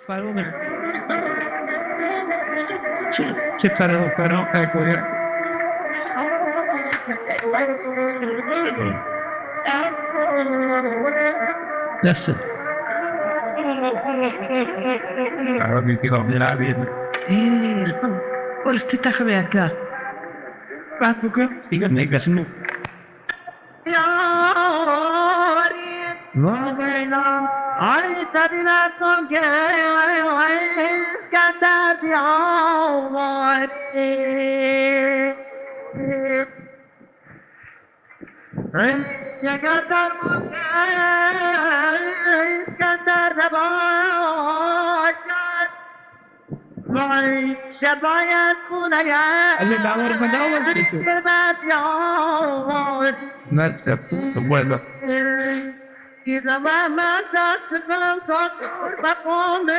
Faruna. Separado, pero That's it. عربي كده بنلعب ايه ورستي تاخذ يا كار بعد بكره تيجي نقسمه ما بينا عايز تبينا كذا في عمري يا قدر قدر باشر معي شبايا تكون يا اللي بعمر بدور فيكم ما تسبب ولا إذا ما تسبب تقوم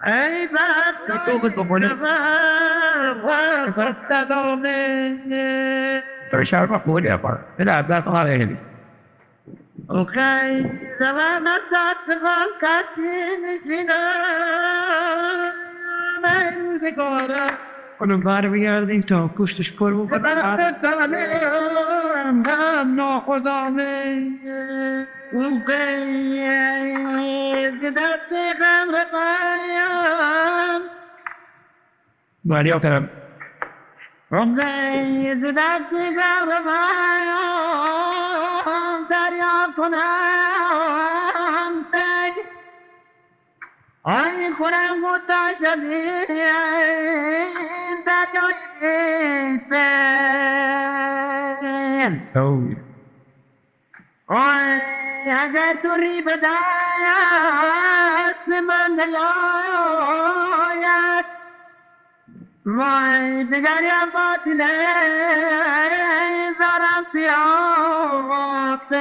أي بات Tôi sao có mũi đẹp à? Thế là ta có này. Ok, zaman datang ben de kora. Onun var bir yerde işte kuştuş korbu kadar. No kodame. Okay, gidetti ben repayan. Var ya taraf. Okay, gidetti ben repayan. Derya konam tej. Ay konam mutaşadin. Derya pen. Oh. Ay agar turi bedayat manayat. Vay bigarya batile zaram fiyatın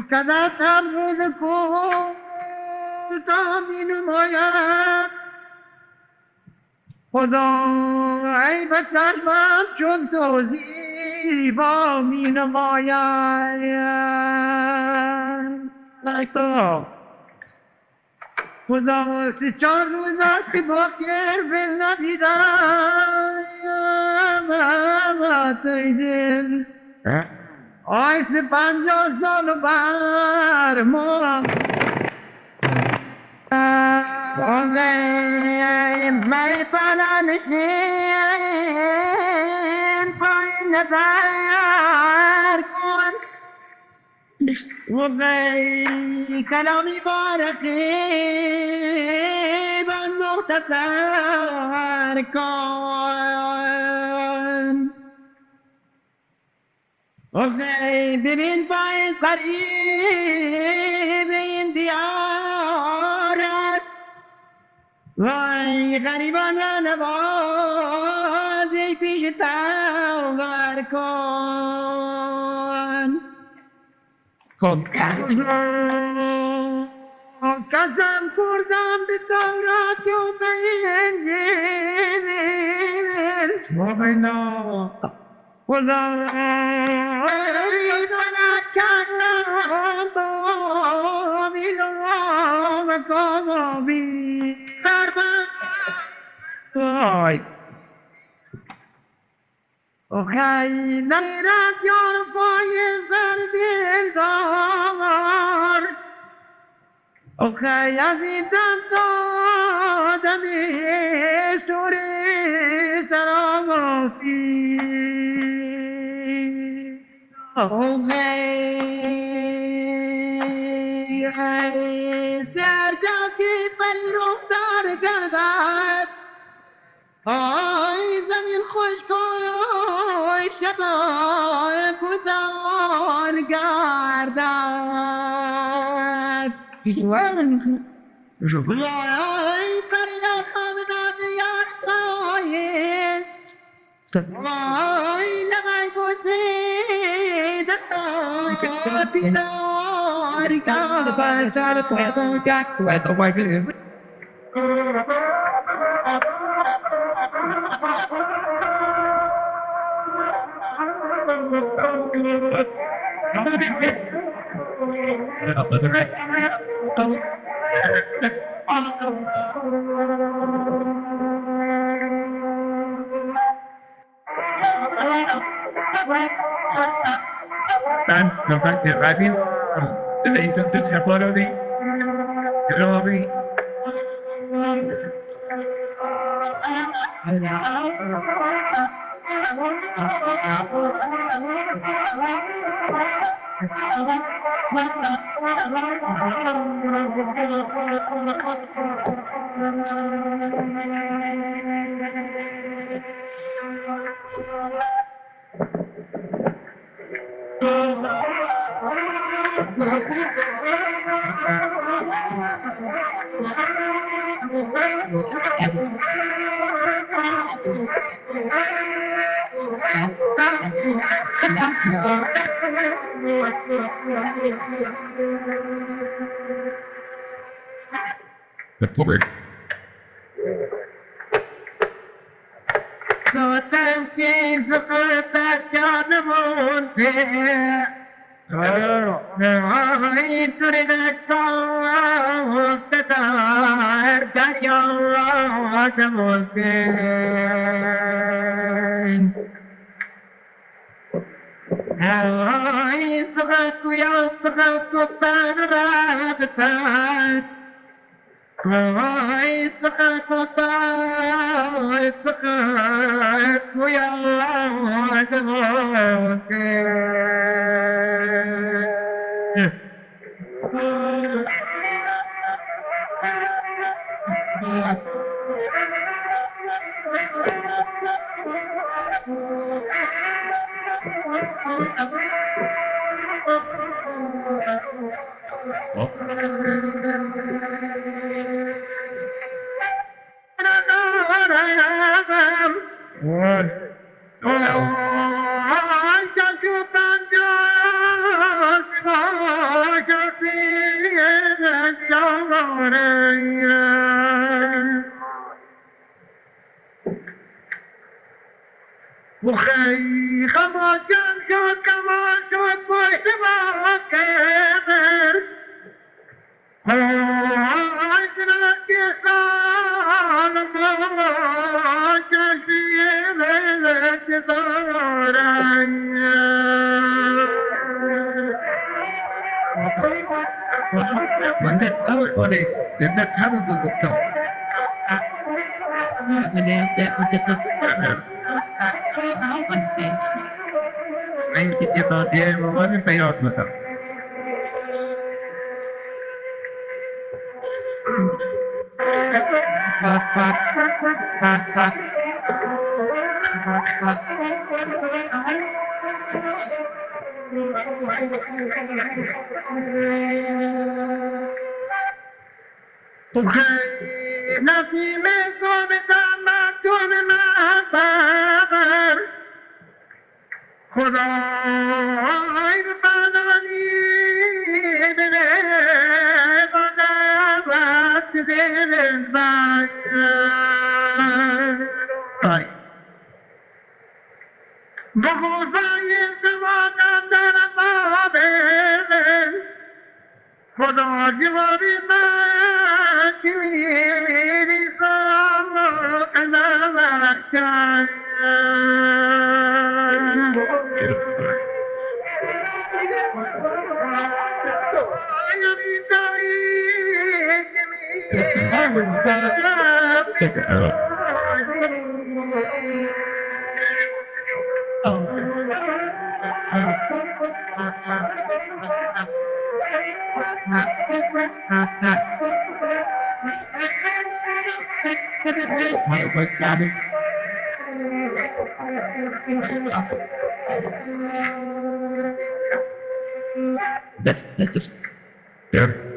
kada tabudku tabinu hayat Khuda ay bakar bak çok ziba min mayat like that خدا سے چار روزات بخیر بلنا دیدار دل آی سے 50 سال بار ما من پرانشین پای نظر کن وغي كلامي بارخي بان مختصر كن وغي ببين باين قريبين ديارك وغي غريبان نبازي في شتاور كن قسم خوردم به تورات و به انجیل مومنا خدا منت کردم با میلام کامی دربم Okay, نمیرد یار پای زردین دار Okay, از این دم دادم استوری سرامافی Okay, در جاکی پری رفتار گردد آی زمین خشکای شبای بودار گردد آی پریدن آمداد یاد پایین آی نمای بودید آی بیدار گردد Dan dapat radio tidak itu siapa lagi? Lagi. Republic. So thank you for that John Monte. I couldn't call the dark that you're I forgot we all forgot to find a I forgot we all وخي خما كان شوت كما شوت بوش ما كبر عشنا كسان ما شاشي بلد دارانيا vấn đề đó ở đây đến đất khác tôi cũng chọn anh em đẹp anh chị em đó thì em vẫn phải học mà tập Nafi me kome tama kome mabar Khuda aib padani bere Khuda baat dere baat Bhagavani Devata Dharma Khuda jivari Kiri Sama Anavakan Take it out. That's just there.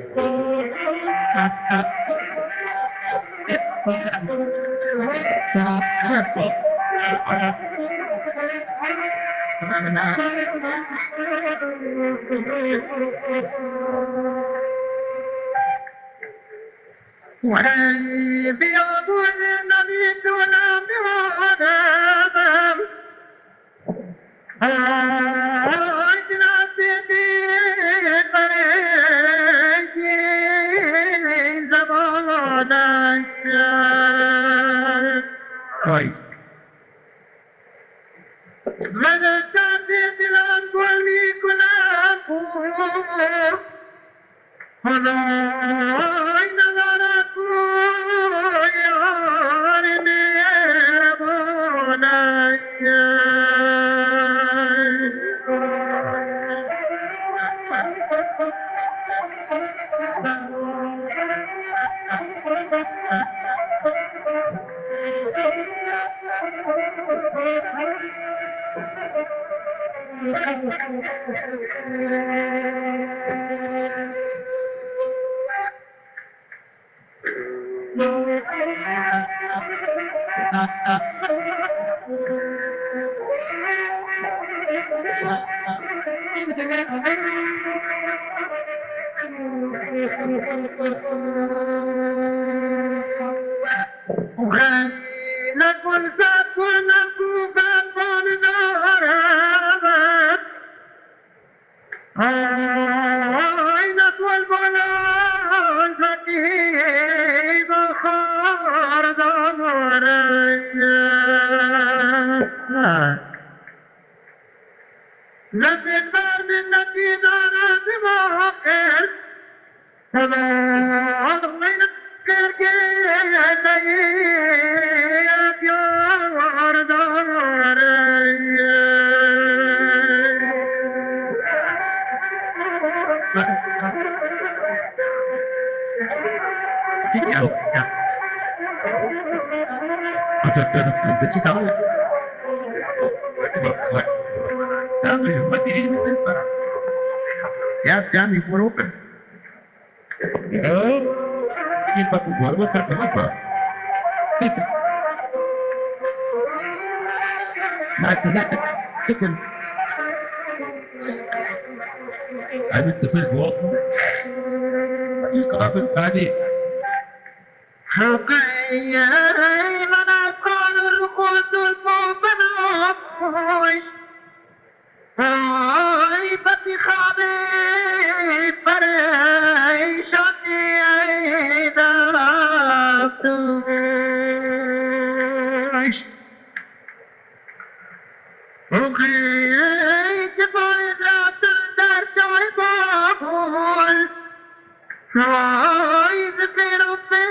Right. يعني بروبن يبقى بروبن بروبن ما تلاقي كتل أنا اتفق واضح الكلام الثاني حقيقي لنا قال القدس المبنى طيبة خبيب فريشتي عيدا عيش وخيك فريدات الدار تعبان عايز في ربي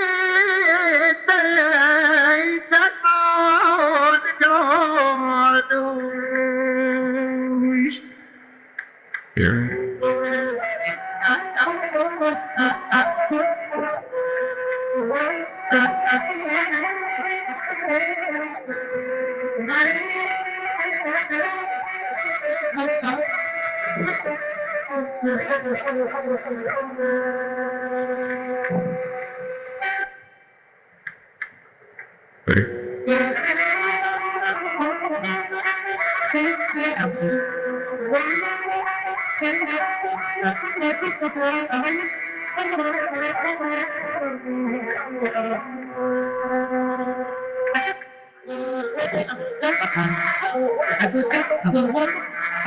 تيسر عاد جادوش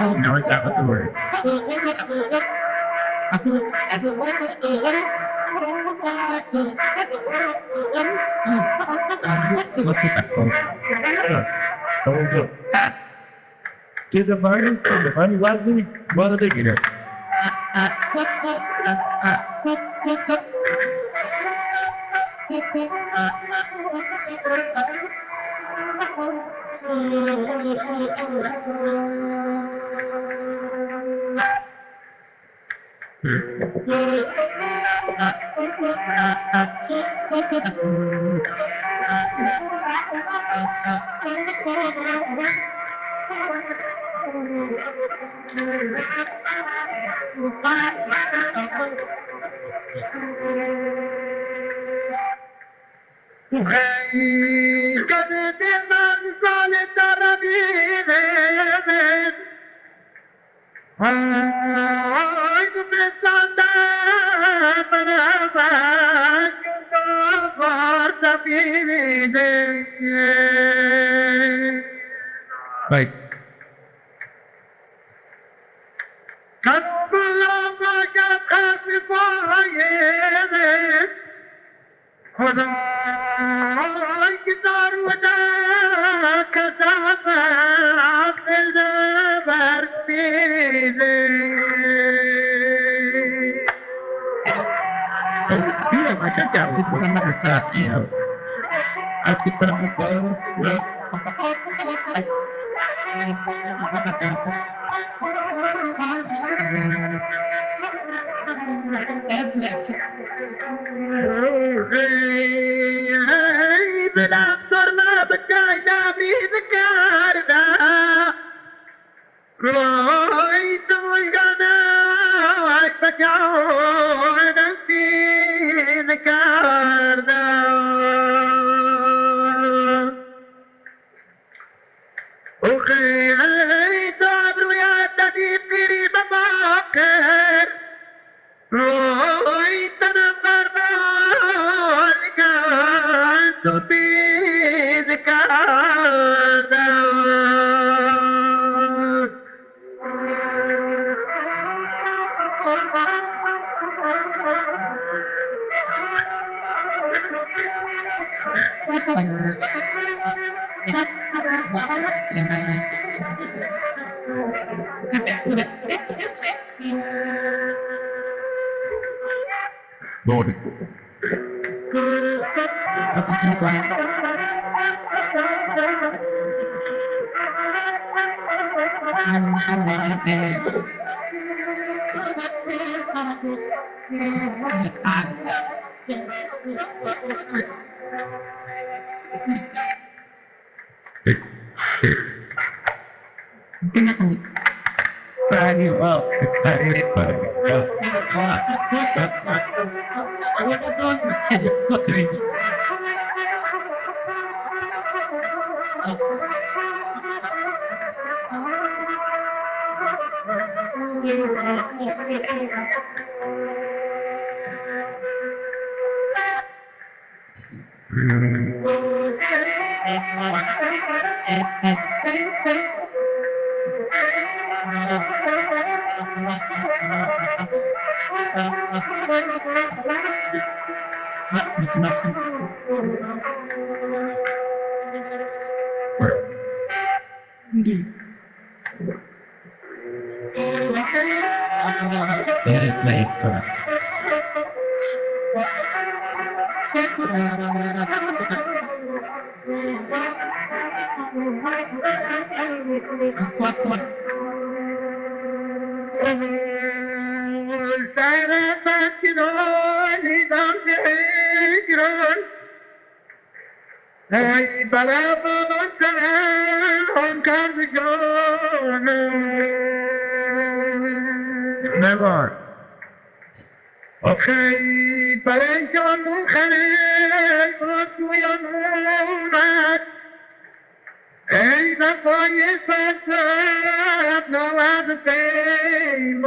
Oh, no, it's not the word. Give the burden from the unworthy mother eater. Right. جب خاص فایه خدای که دار و در کتاب برمیده Iya, macam jauh bukan mereka. Iya. Aku pernah Bilang karena berkaya di negara Roy tungana berkaya di negara Oke, tabru ya tadi diri babakar Roy tanakar balikan Tuti dekada Boleh. Hey, balabon on carbigon. Never. Okay, parenjon khane, otuyon mat. Hey, the boy is better, no other thing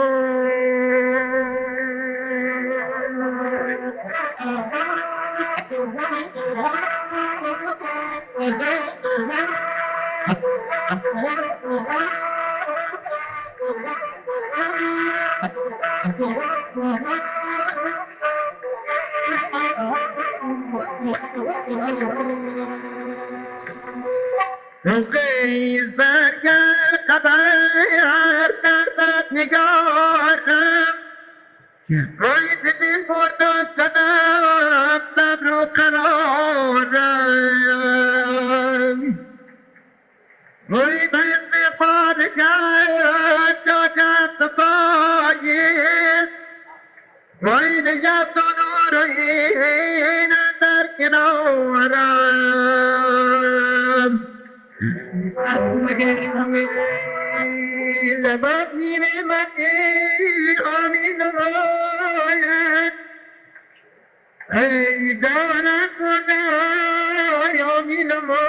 Okay, Zarga Kabayar Tatat Nigar Right in for the Sadab Tabro Karoran Right in for the Gaya Jagat the Fire Right in Yatonora in a Darkinoran Aku mengenai lebat ini mati kami nelayan. Hey, dan aku yang nelayan.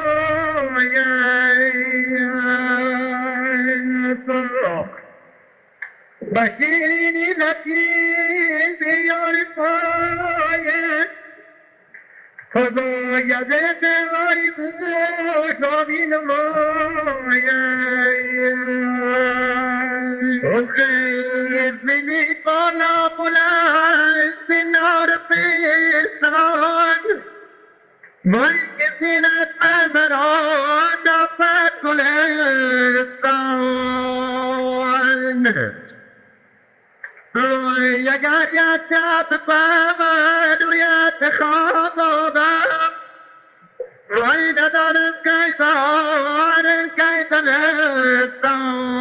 Bashir ini lagi biar payah. خدایا ده وای کابین مایا خیلی بالا ولا النار في السراد ممكن أتمرد فكل الصون يا قاعد يا تفضل ويا تخاضب وإذا ضرب كيسان كيسان الصون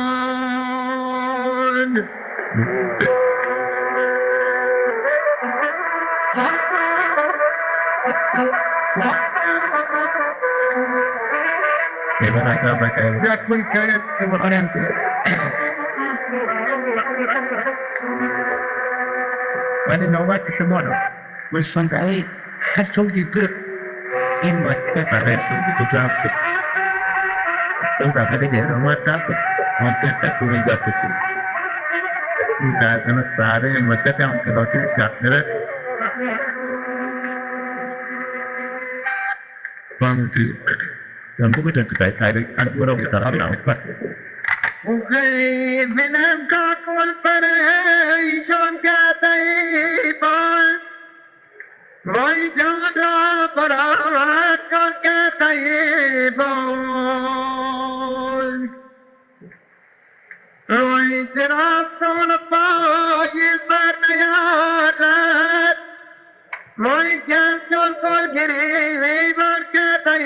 Jack will carry it to an empty. I didn't know what to tomorrow. With some guy, I told you good. In what I read something to drop it. Don't drop it again. I want that. I want that to make that to see. You guys are not bad and what that down about your cut. Vâng thì làm có biết được cái đấy anh vừa đâu người ta làm nào vậy? Mình em có con phải chọn cả tay con, rồi cho đó có đó con cả tay con, rồi sẽ đó con bao nhiêu bát nhát rồi cho con cái này bớt cái tay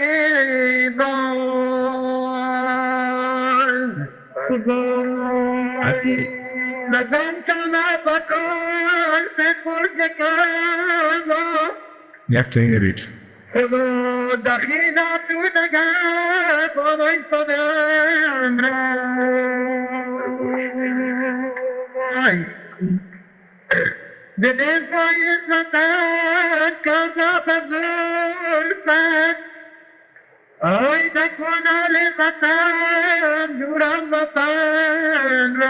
la ventana con se forse caldo. You have to hear it. Dakhina tu daga todo esto de de después de casa azul ay de cuando le matan durando tanto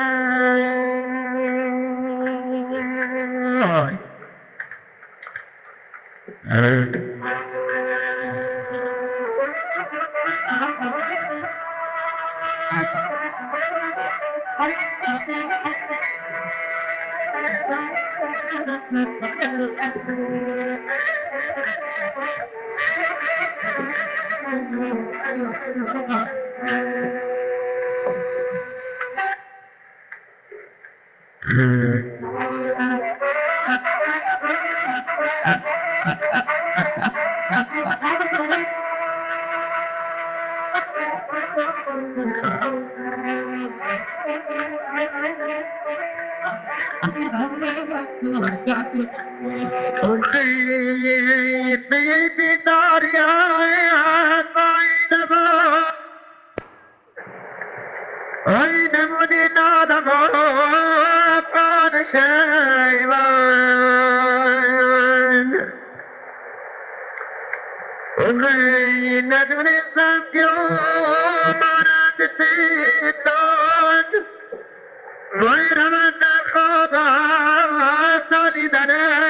baby Daria I never did not go upon a shame. Only nothing is that you but the season. Right on the father, study the name.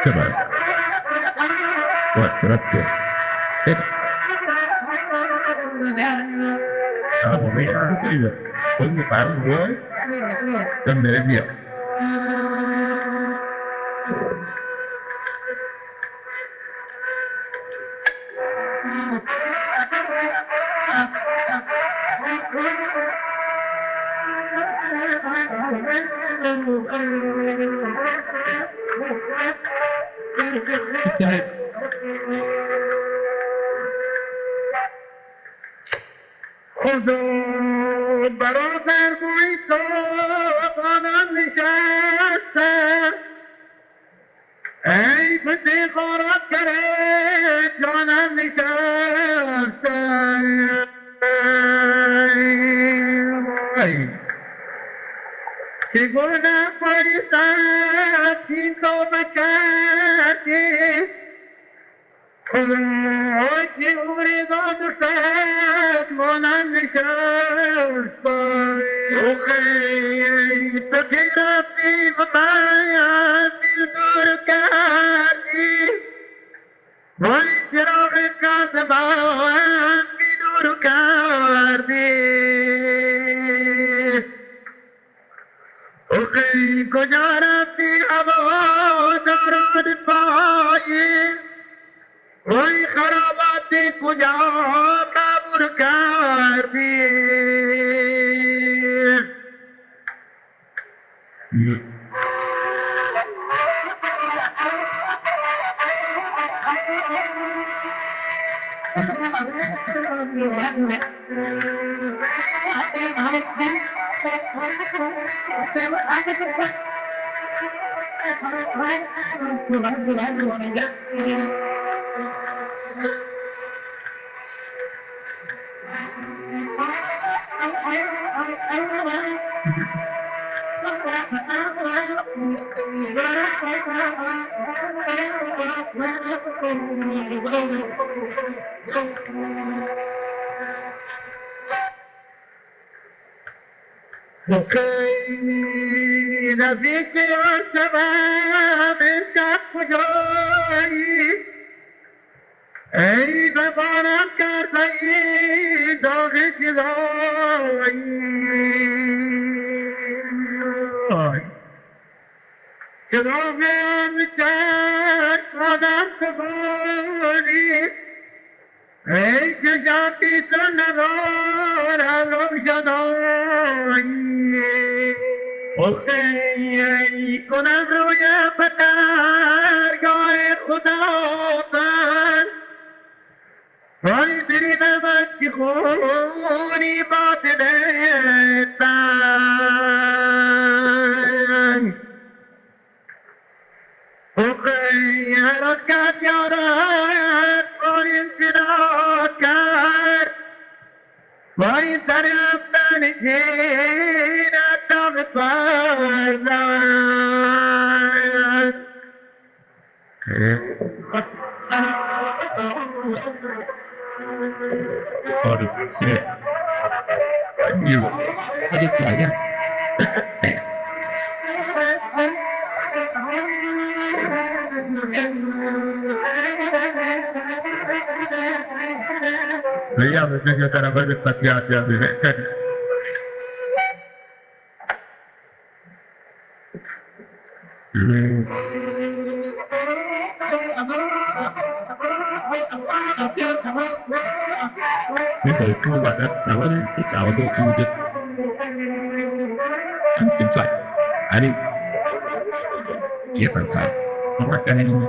Come what? Tratto. Sao mà mấy thằng cái gì? Vẫn người bạn với tâm để việc. برادر بویتو خانم نشسته ای پسی خورد کرد جانم نشسته چگونه فرستد این تو بکردی خدای اوری دادشت مانم نشست اوخی تو که رفتی و باید دل دور کردی وای چراغ کاسبان کجا قبر کردی نزدیک شبم امشب کجایی ای زبانم کرده ای داغ جلایی چراغم کرد آدم سبانی ای چشاتی تو ندارد روشنایی ای کنم روی پترگاه خدا بند وای دریدم از که خونی باطلتن هرات کرد یارت وای انصداد کرد وای سر افتن جینت داغ فرزند Sorry. Yeah. You. I did try, yeah. भैया मुझे जो तरह पर पतिया जाते हैं Thế tới cô bạn đã nói cái cháu độ chú được anh tính soạn anh đi biết bằng phải không bắt anh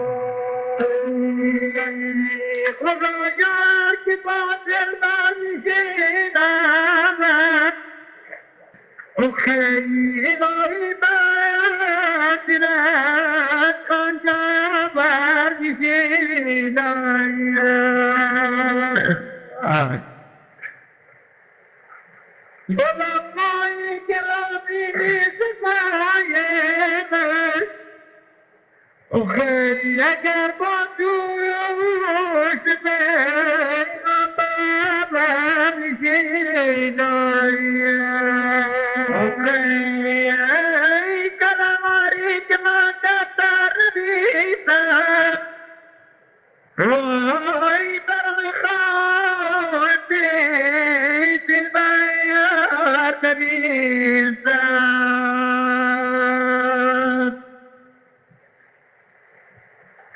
اگر با دوست به بابا میشینایی کلاماری که من دفتر بیستم وای برای خواهدی دل باید بیستم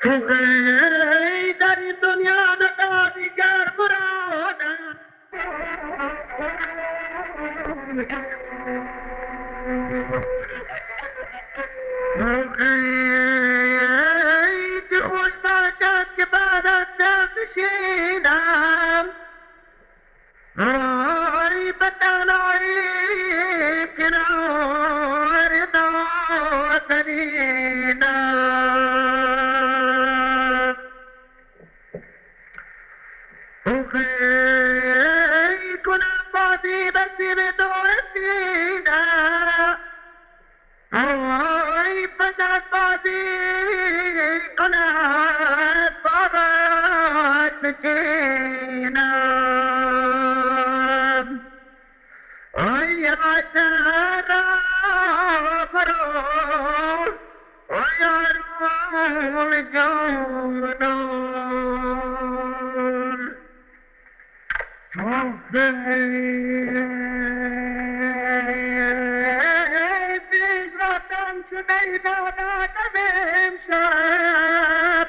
ای در این دنیا نگاه دیگر برادم ای تو خوش باشد که بعد از دم بشینم ای به تنهایی کنار نازنینم ای کنم بازی بسیر دوستینم ای پسر بازی کنم بابت بچینم ای یواش را برو ای آرول جانم بیزراتم شده دادم امشب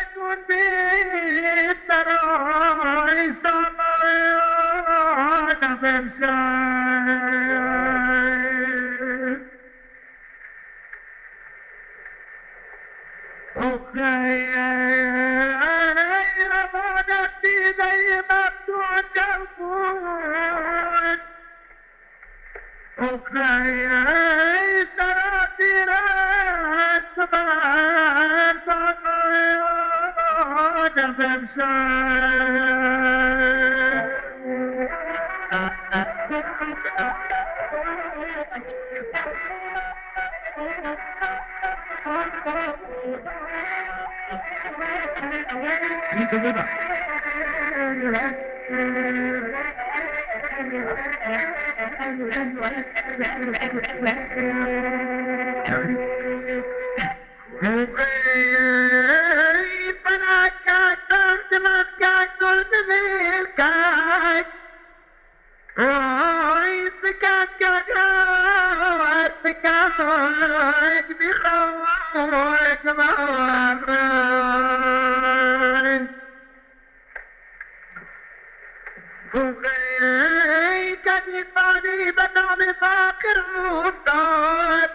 يكون بالتراي سمايانا بمشاي اوكي رمانتي زي مفتوح جنبون اوكي تراتيرات كبار سمايانا بمشاي كتفاني بدعم فاكر مختار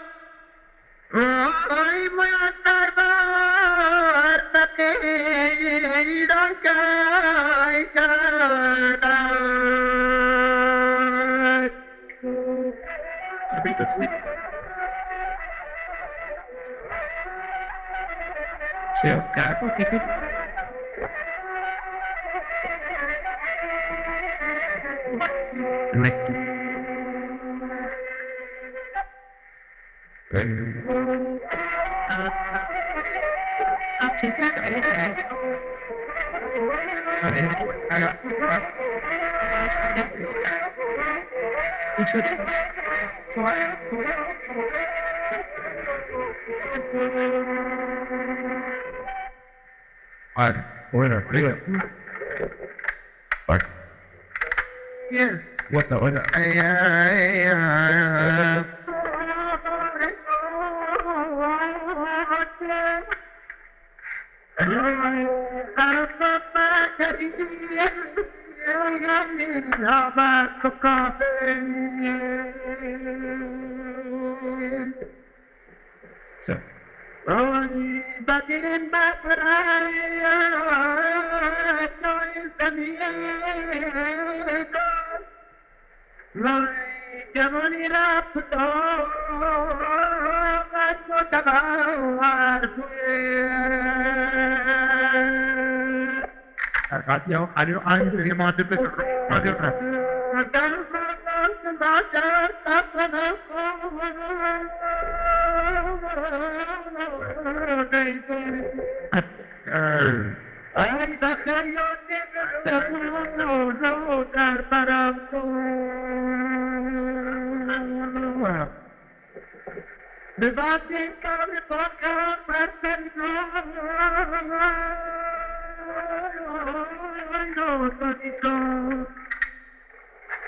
راي ميسر بار تقيد كاي كاي أبي تسويت سيو كاكو تيكت Next. I'll take that. Winner. What? Yeah. What the? So. But in my pride, like a money up the door, that's what I got you. I do want to be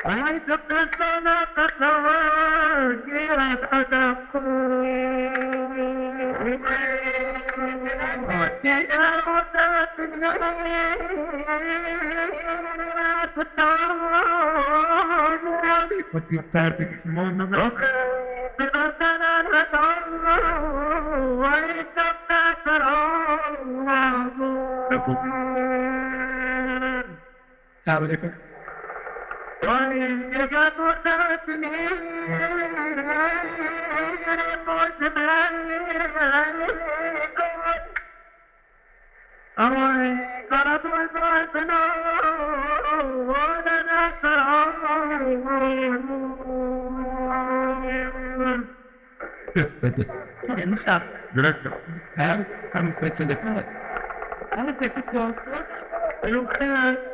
I took the son of the Lord, here I What you start with didn't stop. I'm fit to the front. I look at the dog. I don't care.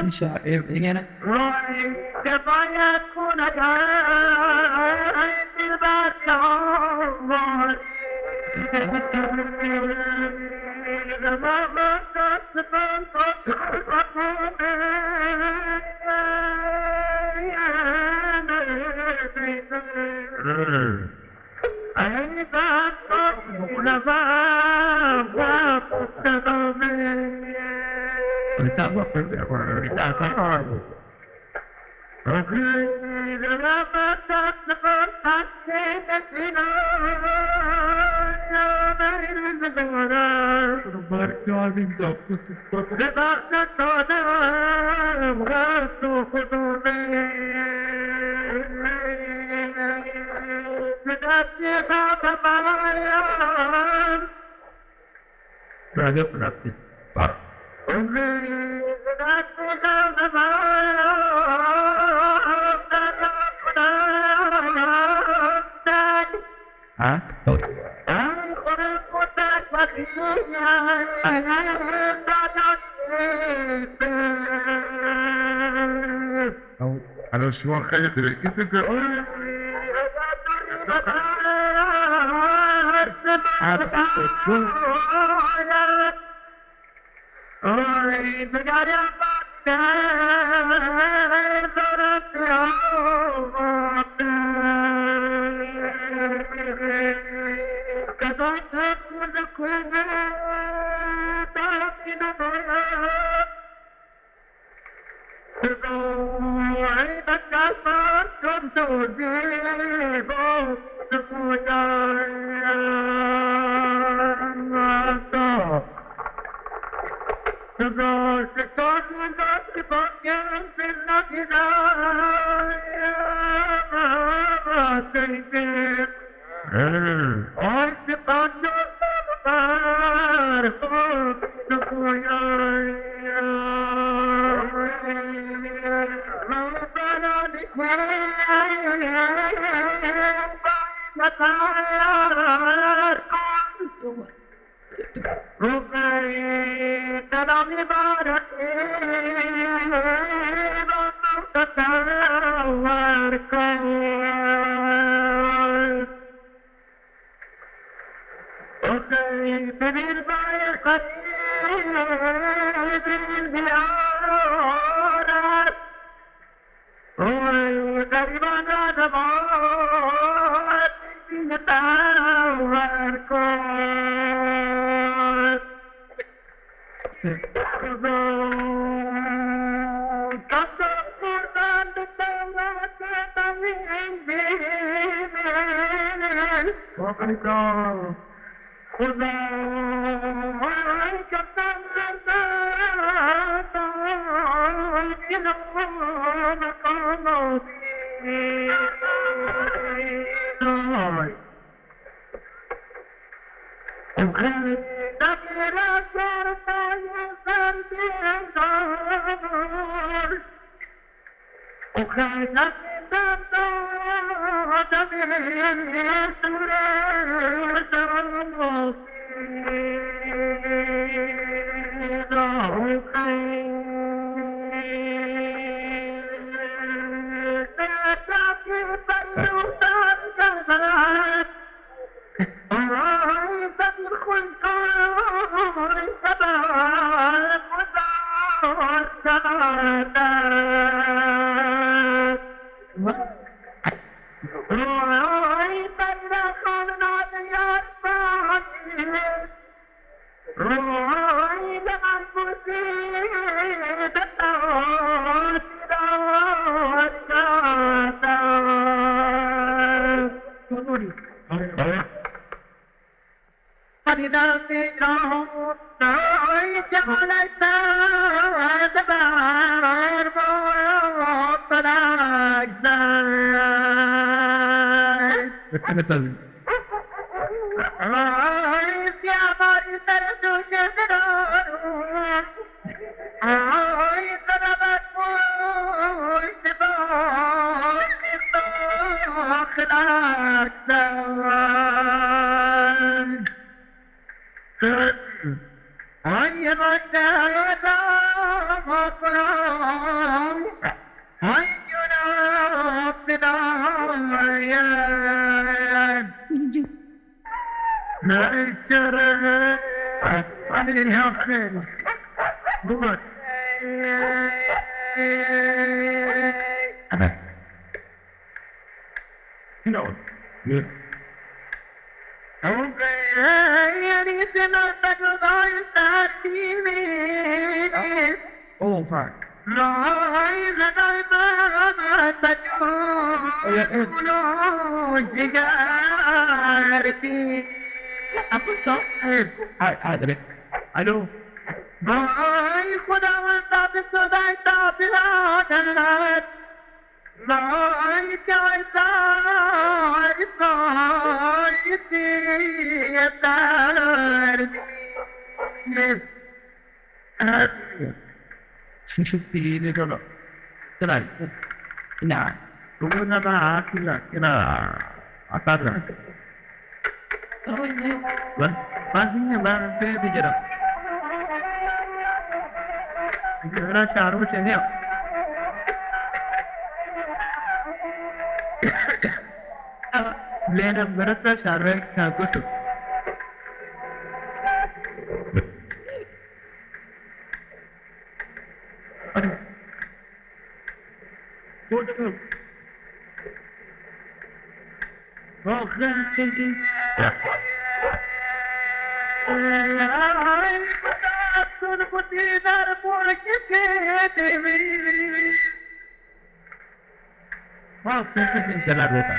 شاعر يعني كما يكون جاي بالبطل ها أو على شو خير كده I didn't help him. Good. No. Good. Okay. Oh, fuck. Apa tak? I know. Bye, खुदावन ताप खुदाई ताप रात Bye, जाय तार तार तार Ini kalau terang, nah, bukan apa kira apa terang. Oh ini, baginya barang saya bicara. Segera caru cengel. Belanda berat sarwe bagus tuh. Aduh. Bodoh. Oh, ganti. Ya. Aku putih dar boleh kita. Wow, jalan lupa.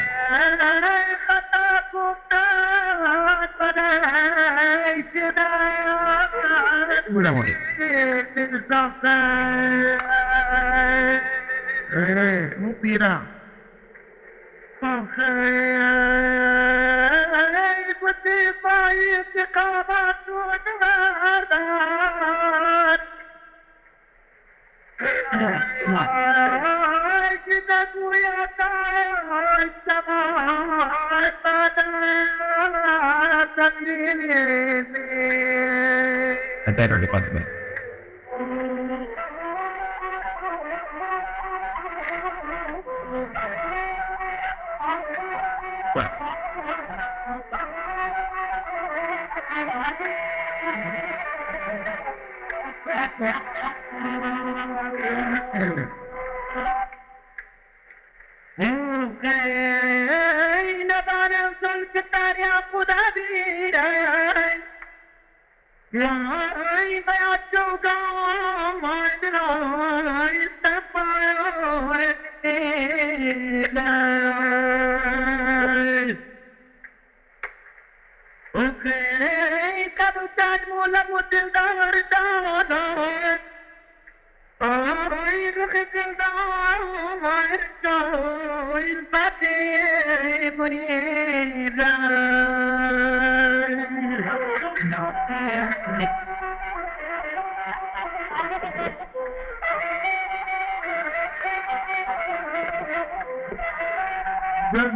Udah mau. Mau pirang. Putih bayi sekabat kita punya sama better di konten.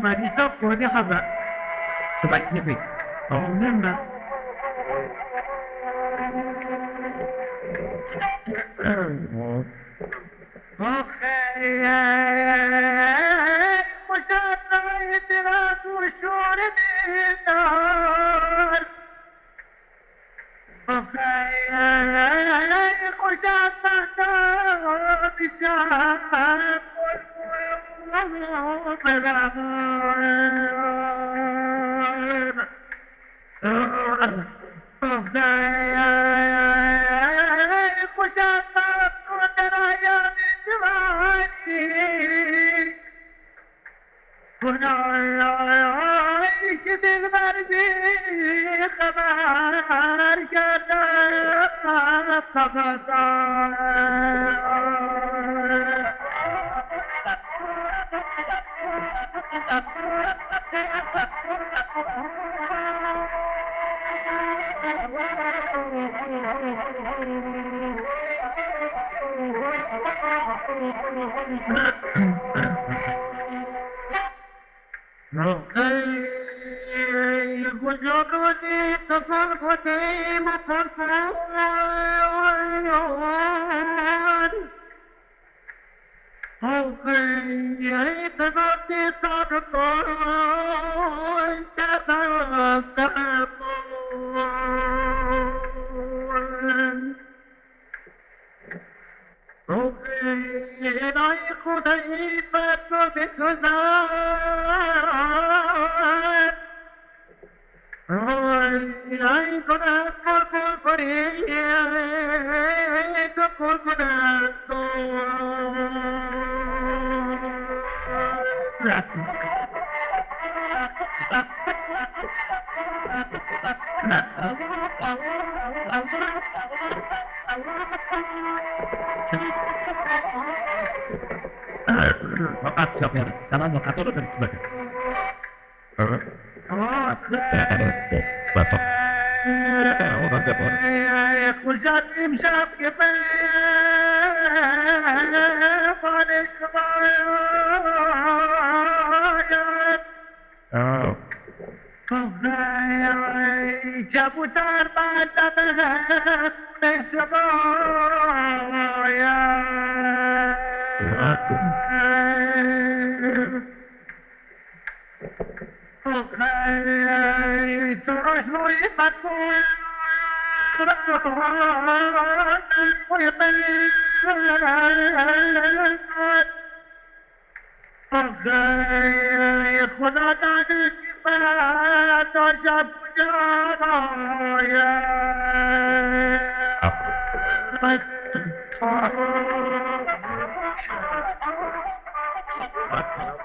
Mà đi tóc của nó không ạ. Tụi bạn như vậy. Nên mà. No, Makat siapa ya? Karena makat itu dari kebaikan. Batok. Orang dapat. Oh. Jabutar pada Waduh. terus melibatku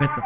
Betul.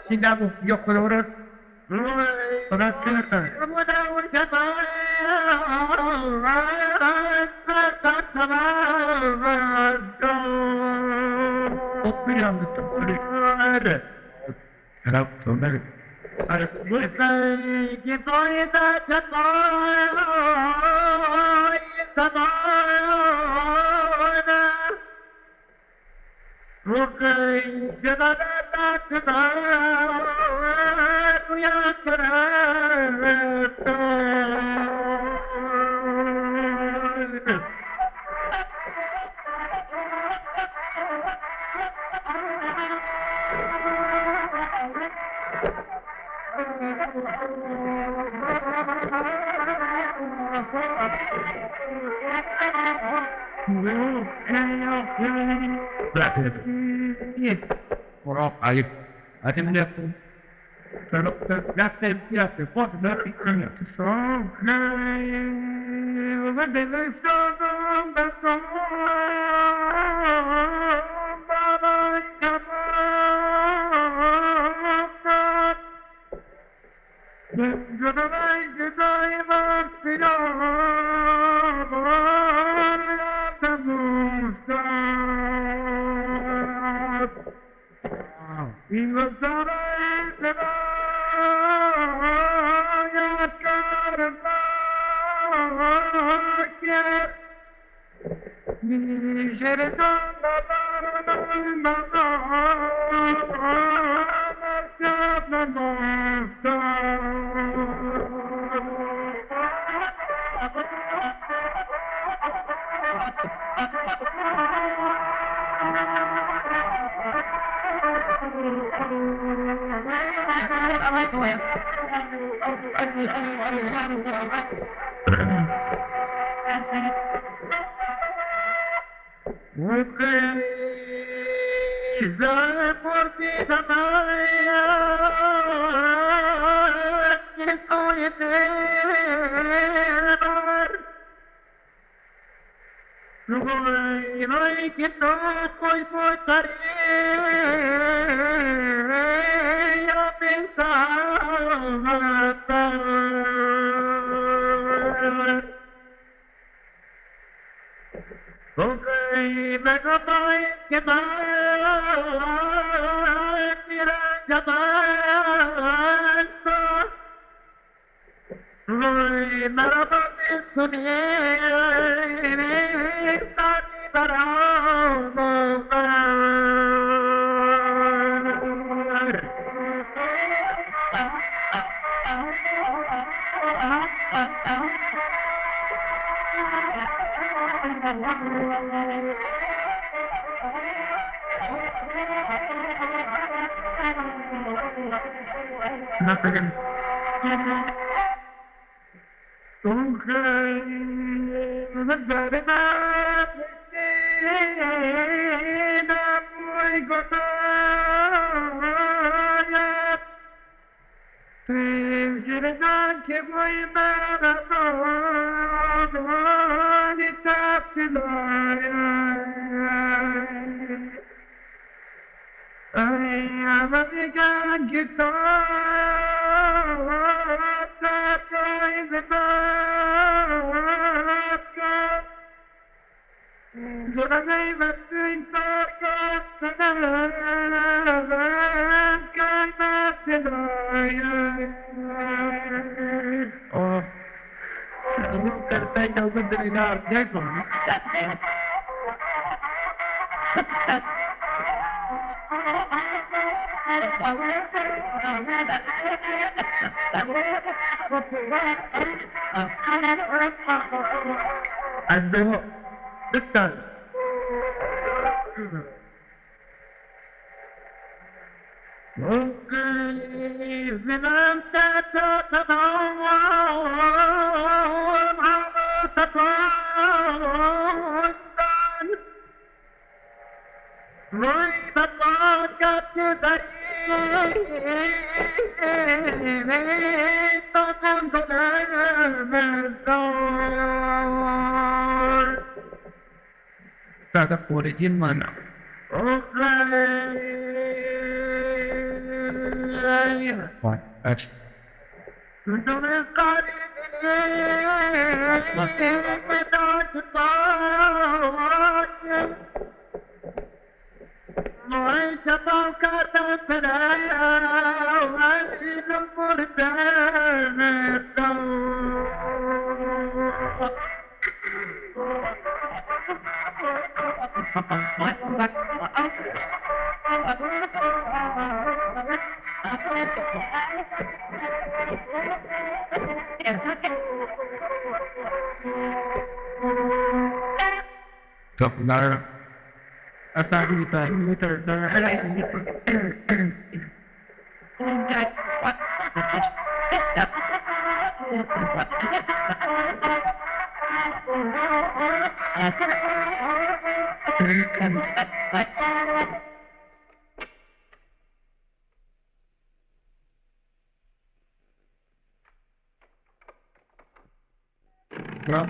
Tidak, yok menurut Ora, aí, até me deu. Já teve, pode dar picanha. Só, vai beber só عندنا بالتالي من أنت Cada origin mana? What? That's شفاوك تفريا وهذه الأمور بانت Thật là أساعدني بالمتر Well,